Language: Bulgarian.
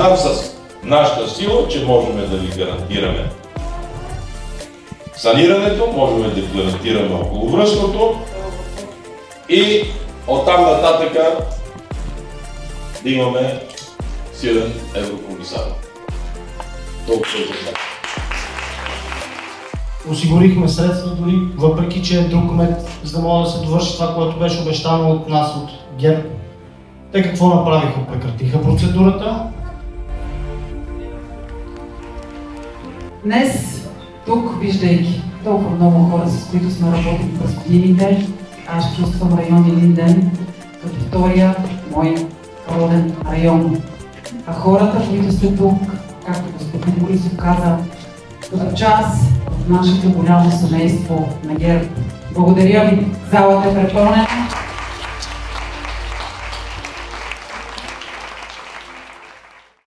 знам с нашата сила, че можем да ви гарантираме санирането, можем да гарантираме околовръстното и оттам нататъка да имаме силен еврокомисар. Толкова за това. Осигурихме средства дори, въпреки че е друг кмет, за да може да се довърши това, което беше обещано от нас, от ГЕРБ. Те какво направиха? Прекратиха процедурата. Днес, тук, виждайки толкова много хора, с които сме работили през годините, аз чувствам район Илинден като втория мой роден район. А хората, които са тук, както господин Борисов каза, като част от нашето голямо семейство на ГЕРБ. Благодаря ви, залата е препълнена.